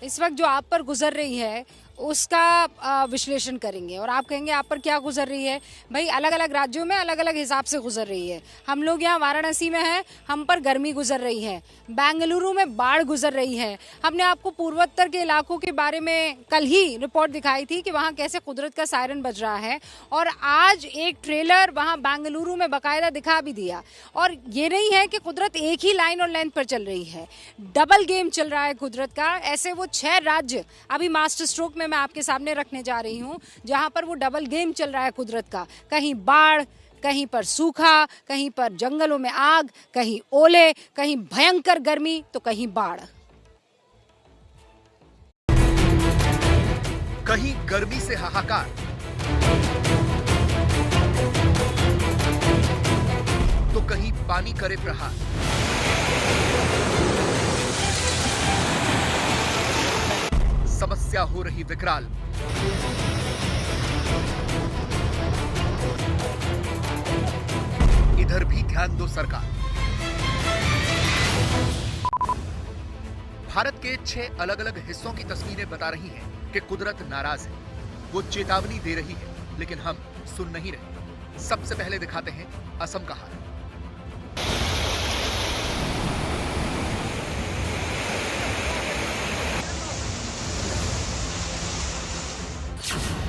इस वक्त जो आप पर गुजर रही है उसका विश्लेषण करेंगे और आप कहेंगे आप पर क्या गुजर रही है। भाई अलग अलग राज्यों में अलग अलग हिसाब से गुजर रही है। हम लोग यहाँ वाराणसी में हैं, हम पर गर्मी गुजर रही है। बेंगलुरु में बाढ़ गुजर रही है। हमने आपको पूर्वोत्तर के इलाकों के बारे में कल ही रिपोर्ट दिखाई थी कि वहाँ कैसे कुदरत का सायरन बज रहा है, और आज एक ट्रेलर वहाँ बेंगलुरु में बाकायदा दिखा भी दिया। और ये नहीं है कि कुदरत एक ही लाइन और लेंथ पर चल रही है, डबल गेम चल रहा है कुदरत का। ऐसे वो 6 राज्य अभी मास्टर स्ट्रोक में मैं आपके सामने रखने जा रही हूं जहां पर वो डबल गेम चल रहा है कुदरत का। कहीं बाढ़, कहीं पर सूखा, कहीं पर जंगलों में आग, कहीं ओले, कहीं भयंकर गर्मी, तो कहीं बाढ़। कहीं गर्मी से हाहाकार, तो कहीं पानी करे प्रहार। समस्या हो रही विकराल। इधर भी ध्यान दो सरकार। भारत के 6 अलग अलग हिस्सों की तस्वीरें बता रही हैं कि कुदरत नाराज है। वो चेतावनी दे रही है, लेकिन हम सुन नहीं रहे। सबसे पहले दिखाते हैं असम का हाल।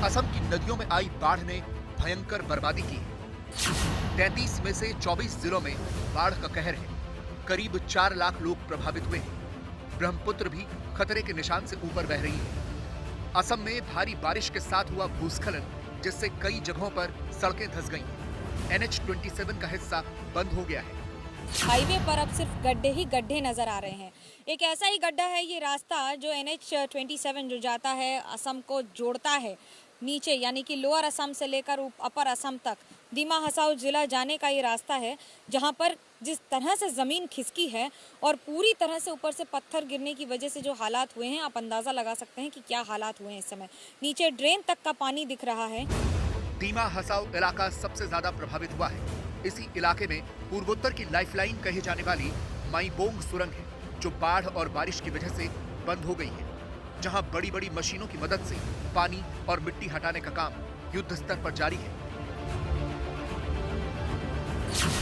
असम की नदियों में आई बाढ़ ने भयंकर बर्बादी की है। 33 में से 24 जिलों में बाढ़ का कहर है। करीब 4 लाख लोग प्रभावित हुए हैं। ब्रह्मपुत्र भी खतरे के निशान से ऊपर बह रही है। असम में भारी बारिश के साथ हुआ भूस्खलन, जिससे कई जगहों पर सड़कें धंस गईं। NH-27 का हिस्सा बंद हो गया है। हाईवे पर अब सिर्फ गड्ढे ही गड्ढे नजर आ रहे हैं। एक ऐसा ही गड्ढा है ये रास्ता जो NH-27 जो जाता है असम को जोड़ता है नीचे, यानी कि लोअर असम से लेकर अपर असम तक दीमा हसाओ जिला जाने का ये रास्ता है, जहां पर जिस तरह से ज़मीन खिसकी है और पूरी तरह से ऊपर से पत्थर गिरने की वजह से जो हालात हुए हैं, आप अंदाज़ा लगा सकते हैं कि क्या हालात हुए हैं। इस समय नीचे ड्रेन तक का पानी दिख रहा है। दीमा हसाओ इलाका सबसे ज्यादा प्रभावित हुआ है। इसी इलाके में पूर्वोत्तर की लाइफलाइन कही जाने वाली माईबोंग सुरंग है, जो बाढ़ और बारिश की वजह से बंद हो गई है, जहां बड़ी बड़ी मशीनों की मदद से पानी और मिट्टी हटाने का काम युद्ध स्तर पर जारी है।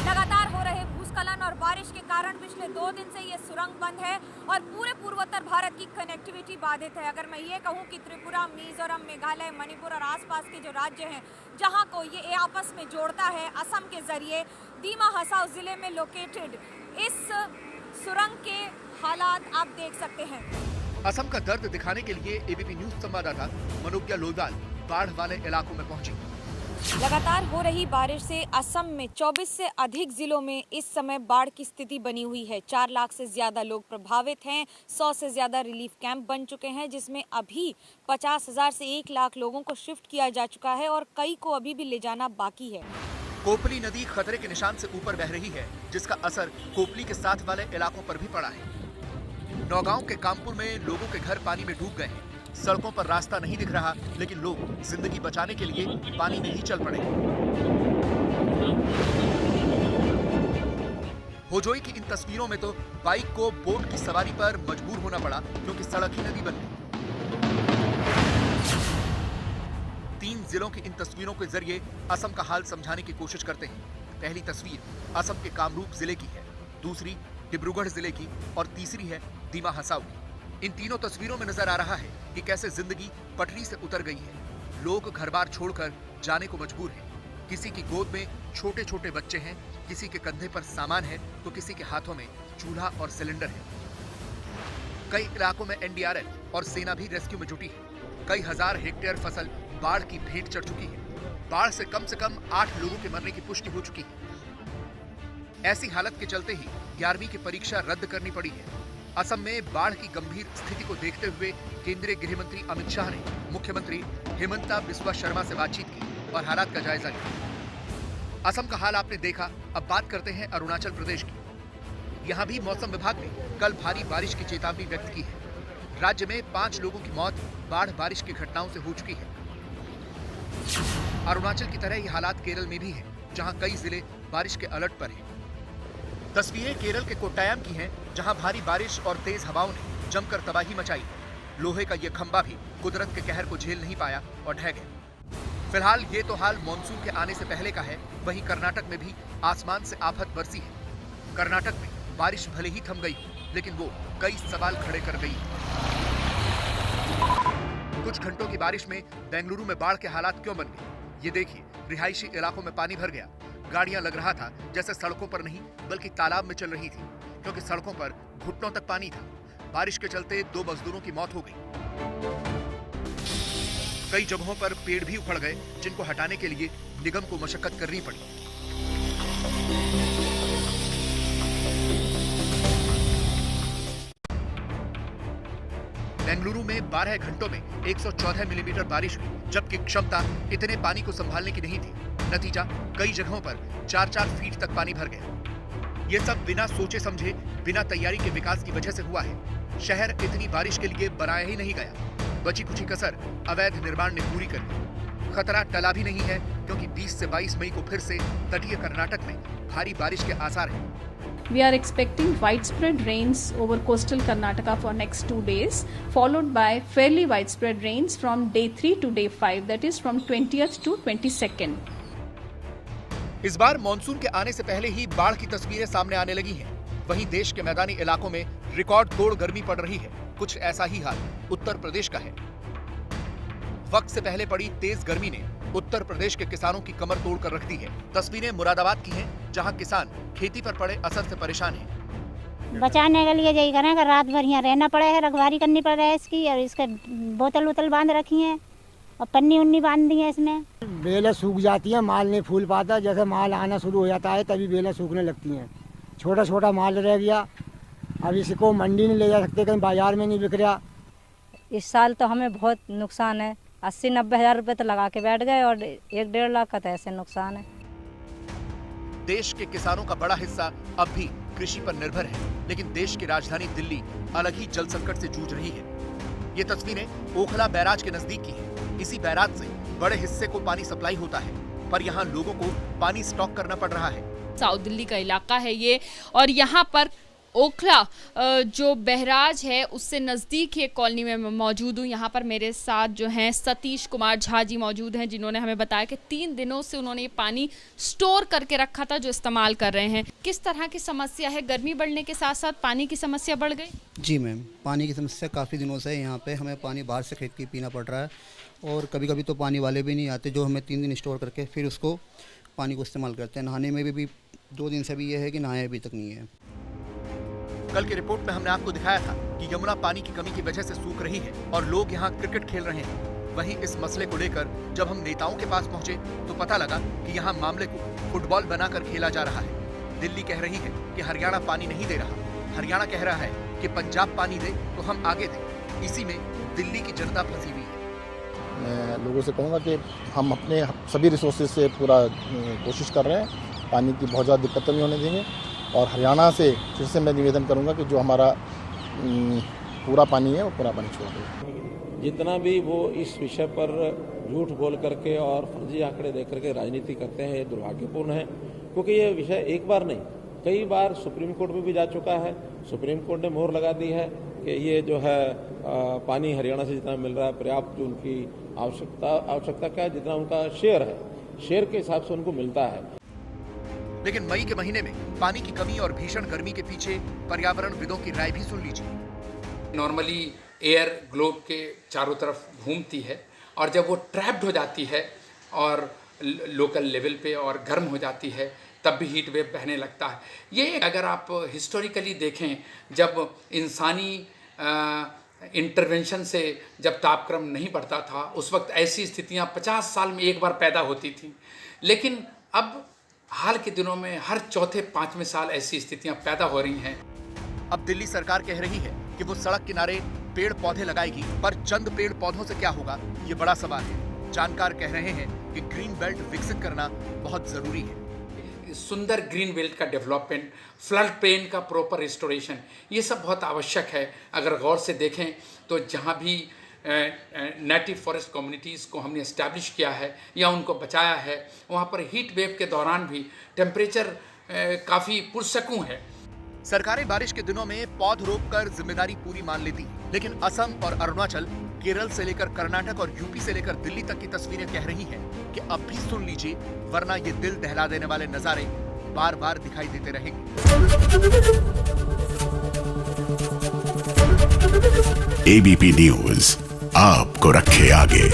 लगातार हो रहे भूस्खलन और बारिश के कारण पिछले 2 दिन से ये सुरंग बंद है और पूरे पूर्वोत्तर भारत की कनेक्टिविटी बाधित है। अगर मैं ये कहूँ कि त्रिपुरा, मिजोरम, मेघालय, मणिपुर और आसपास के जो राज्य हैं, जहाँ को ये आपस में जोड़ता है असम के जरिए, दीमा हसाओ जिले में लोकेटेड इस सुरंग के हालात आप देख सकते हैं। असम का दर्द दिखाने के लिए एबीपी न्यूज संवाददाता मनोज्ञा लोईवाल बाढ़ वाले इलाकों में पहुंची। लगातार हो रही बारिश से असम में 24 से अधिक जिलों में इस समय बाढ़ की स्थिति बनी हुई है। 4 लाख से ज्यादा लोग प्रभावित हैं। 100 से ज्यादा रिलीफ कैंप बन चुके हैं, जिसमें अभी 50,000 से 1 लाख लोगों को शिफ्ट किया जा चुका है और कई को अभी भी ले जाना बाकी है। कोपली नदी खतरे के निशान से ऊपर बह रही है, जिसका असर कोपली के साथ वाले इलाकों पर भी पड़ा है। नौगांव के कामपुर में लोगों के घर पानी में डूब गए हैं। सड़कों पर रास्ता नहीं दिख रहा, लेकिन लोग जिंदगी बचाने के लिए पानी में ही चल पड़े। होजोई की इन तस्वीरों में तो बाइक को बोट की सवारी पर मजबूर होना पड़ा, क्योंकि सड़क ही नदी बन गई। 3 जिलों की इन तस्वीरों के जरिए असम का हाल समझाने की कोशिश करते हैं। पहली तस्वीर असम के कामरूप जिले की है, दूसरी डिब्रूगढ़ जिले की और तीसरी है दीमा हसाओ की। इन तीनों तस्वीरों में नजर आ रहा है कि कैसे जिंदगी पटरी से उतर गई है। लोग घर-बार छोड़कर जाने को मजबूर हैं। किसी की गोद में छोटे छोटे बच्चे हैं, किसी के कंधे पर सामान है, तो किसी के हाथों में चूल्हा और सिलेंडर है। कई इलाकों में एनडीआरएफ और सेना भी रेस्क्यू में जुटी है। कई हजार हेक्टेयर फसल बाढ़ की भेंट चढ़ चुकी है। बाढ़ से कम 8 लोगों के मरने की पुष्टि हो चुकी है। ऐसी हालत के चलते ही 11वीं की परीक्षा रद्द करनी पड़ी है। असम में बाढ़ की गंभीर स्थिति को देखते हुए केंद्रीय गृह मंत्री अमित शाह ने मुख्यमंत्री हेमंता बिस्वा शर्मा से बातचीत की और हालात का जायजा लिया। असम का हाल आपने देखा, अब बात करते हैं अरुणाचल प्रदेश की। यहाँ भी मौसम विभाग ने कल भारी बारिश की चेतावनी व्यक्त की है। राज्य में 5 लोगों की मौत बाढ़ बारिश की घटनाओं से हो चुकी है। अरुणाचल की तरह ये हालात केरल में भी है, जहाँ कई जिले बारिश के अलर्ट पर हैं। तस्वीरें केरल के कोट्टायम की हैं, जहां भारी बारिश और तेज हवाओं ने जमकर तबाही मचाई। लोहे का ये खंभा भी कुदरत के कहर को झेल नहीं पाया और ढह गया। फिलहाल ये तो हाल मानसून के आने से पहले का है, वहीं कर्नाटक में भी आसमान से आफत बरसी है। कर्नाटक में बारिश भले ही थम गई, लेकिन वो कई सवाल खड़े कर गई। कुछ घंटों की बारिश में बेंगलुरु में बाढ़ के हालात क्यों बन गए, ये देखिए। रिहायशी इलाकों में पानी भर गया। गाड़ियां लग रहा था जैसे सड़कों पर नहीं बल्कि तालाब में चल रही थी, क्योंकि सड़कों पर घुटनों तक पानी था। बारिश के चलते 2 मजदूरों की मौत हो गई। कई जगहों पर पेड़ भी उखड़ गए, जिनको हटाने के लिए निगम को मशक्कत करनी पड़ी। बेंगलुरु में 12 घंटों में 114 मिलीमीटर बारिश हुई, जबकि क्षमता इतने पानी को संभालने की नहीं थी। नतीजा, कई जगहों पर 4-4 फीट तक पानी भर गया। ये सब बिना सोचे समझे, बिना तैयारी के विकास की वजह से हुआ है। शहर इतनी बारिश के लिए बनाया ही नहीं गया। बची कुछ कसर अवैध निर्माण ने पूरी कर दी। खतरा टला भी नहीं है, क्योंकि 20 से 22 मई को फिर से तटीय कर्नाटक में भारी बारिश के आसार हैं। We are expecting widespread rains over coastal Karnataka for next 2 days, followed by fairly widespread rains from day 3 to day 5, that is from 20th to 22nd. इस बार मानसून के आने से पहले ही बाढ़ की तस्वीरें सामने आने लगी हैं। वहीं देश के मैदानी इलाकों में रिकॉर्ड तोड़ गर्मी पड़ रही है। कुछ ऐसा ही हाल उत्तर प्रदेश का है। वक्त से पहले पड़ी तेज गर्मी ने उत्तर प्रदेश के किसानों की कमर तोड़ कर रख दी है। तस्वीरें मुरादाबाद की हैं, जहां किसान खेती पर पड़े असर से परेशान हैं। बचाने के लिए यही करें कि रात भर यहाँ रहना पड़ा है, रखवारी करनी पड़ रही है इसकी, और इसके बोतल उतल बांध रखी हैं और पन्नी उन्नी बांध दी है इसमें। बेलें सूख जाती हैं, माल नहीं फूल पाता। जैसे माल आना शुरू हो जाता है तभी बेलें सूखने लगती हैं। छोटा छोटा माल रह गया, अब इसको मंडी नहीं ले जा सकते, कहीं बाजार में नहीं बिक रहा। इस साल तो हमें बहुत नुकसान है। 80-90 हज़ार रुपये तो लगा के बैठ गए और 1-1.5 लाख का तो ऐसे नुकसान है। देश के किसानों का बड़ा हिस्सा अब भी कृषि पर निर्भर है, लेकिन देश की राजधानी दिल्ली अलग ही जल संकट से जूझ रही है। ये तस्वीरें ओखला बैराज के नजदीक की हैं। इसी बैराज से बड़े हिस्से को पानी सप्लाई होता है, पर यहाँ लोगों को पानी स्टॉक करना पड़ रहा है। साउथ दिल्ली का इलाका है ये, और यहाँ पर ओखला जो बहराज है उससे नज़दीक ही एक कॉलोनी में मैं मौजूद हूँ। यहाँ पर मेरे साथ जो हैं सतीश कुमार झा जी मौजूद हैं, जिन्होंने हमें बताया कि 3 दिनों से उन्होंने ये पानी स्टोर करके रखा था जो इस्तेमाल कर रहे हैं। किस तरह की समस्या है? गर्मी बढ़ने के साथ साथ पानी की समस्या बढ़ गई? जी मैम, पानी की समस्या काफ़ी दिनों से है। यहाँ पे हमें पानी बाहर से खरीद के पीना पड़ रहा है, और कभी कभी तो पानी वाले भी नहीं आते, जो हमें 3 दिन स्टोर करके फिर उसको पानी को इस्तेमाल करते हैं। नहाने में भी 2 दिन से भी ये है कि नहाए अभी तक नहीं है। कल की रिपोर्ट में हमने आपको दिखाया था कि यमुना पानी की कमी की वजह से सूख रही है और लोग यहाँ क्रिकेट खेल रहे हैं। वहीं इस मसले को लेकर जब हम नेताओं के पास पहुंचे तो पता लगा कि यहाँ मामले को फुटबॉल बनाकर खेला जा रहा है। दिल्ली कह रही है कि हरियाणा पानी नहीं दे रहा, हरियाणा कह रहा है कि पंजाब पानी दे तो हम आगे दें। इसी में दिल्ली की जनता फंसी हुई है। मैं लोगों से कहूँगा कि हम अपने सभी रिसोर्सेज से पूरा कोशिश कर रहे हैं, पानी की बहुत ज़्यादा दिक्कत नहीं होने देंगे। और हरियाणा से फिर से मैं निवेदन करूंगा कि जो हमारा पूरा पानी है वो पूरा पानी छोड़ दें। जितना भी वो इस विषय पर झूठ बोल करके और फर्जी आंकड़े दे करके राजनीति करते हैं, ये दुर्भाग्यपूर्ण है, क्योंकि ये विषय एक बार नहीं कई बार सुप्रीम कोर्ट में भी जा चुका है। सुप्रीम कोर्ट ने मोहर लगा दी है कि ये जो है पानी हरियाणा से जितना मिल रहा है पर्याप्त, जो उनकी आवश्यकता क्या है, जितना उनका शेयर है, शेयर के हिसाब से उनको मिलता है। लेकिन मई के महीने में पानी की कमी और भीषण गर्मी के पीछे पर्यावरणविदों की राय भी सुन लीजिए। नॉर्मली एयर ग्लोब के चारों तरफ घूमती है, और जब वो ट्रैप्ड हो जाती है और लोकल लेवल पे और गर्म हो जाती है, तब भी हीट वेव बहने लगता है। ये अगर आप हिस्टोरिकली देखें, जब इंसानी इंटरवेंशन से जब तापक्रम नहीं बढ़ता था, उस वक्त ऐसी स्थितियां 50 साल में एक बार पैदा होती थी। लेकिन अब हाल के दिनों में हर 4-5वें साल ऐसी स्थितियां पैदा हो रही हैं। अब दिल्ली सरकार कह रही है कि वो सड़क किनारे पेड़ पौधे लगाएगी, पर चंद पेड़ पौधों से क्या होगा, ये बड़ा सवाल है। जानकार कह रहे हैं कि ग्रीन बेल्ट विकसित करना बहुत जरूरी है। सुंदर ग्रीन बेल्ट का डेवलपमेंट, फ्लड प्लेन का प्रॉपर रिस्टोरेशन, ये सब बहुत आवश्यक है। अगर गौर से देखें तो जहाँ भी नेटिव फॉरेस्ट कम्युनिटीज़ को हमने इस्टेब्लिश किया है या उनको बचाया है, वहाँ पर हीट वेव के दौरान भी टेम्परेचर काफ़ी पुरसकूं है। सरकारें बारिश के दिनों में पौध रोपकर जिम्मेदारी पूरी मान लेती हैं, लेकिन असम और अरुणाचल, केरल से लेकर कर्नाटक और यूपी से लेकर दिल्ली तक की तस्वीरें कह रही हैं कि अब भी सुन लीजिए, वरना ये दिल दहला देने वाले नजारे बार बार दिखाई देते रहेंगे। एबीपी न्यूज आपको रखे आगे।